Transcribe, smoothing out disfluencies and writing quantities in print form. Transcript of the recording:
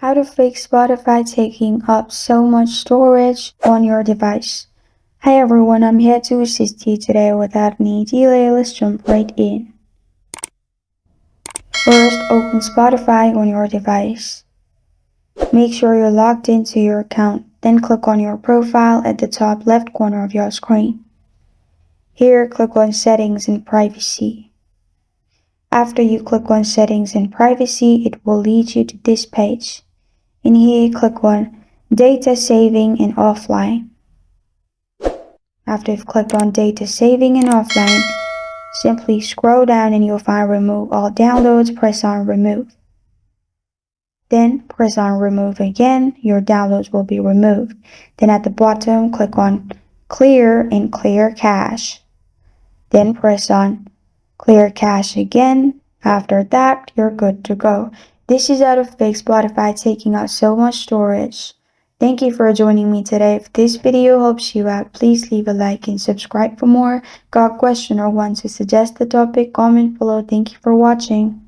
How to fix Spotify taking up so much storage on your device. Hi everyone, I'm here to assist you today. Without any delay, let's jump right in. First, open Spotify on your device. Make sure you're logged into your account, then click on your profile at the top left corner of your screen. Here, click on Settings and Privacy. After you click on Settings and Privacy, it will lead you to this page. In here, click on Data Saving and Offline. After you've clicked on Data Saving and Offline, simply scroll down and you'll find Remove All Downloads. Press on Remove. Then press on Remove again. Your downloads will be removed. Then at the bottom, click on Clear and Clear Cache. Then press on Clear Cache again. After that, you're good to go. This is how to fix Spotify taking up so much storage. Thank you for joining me today. If this video helps you out, please leave a like and subscribe for more. Got a question or want to suggest the topic? Comment below. Thank you for watching.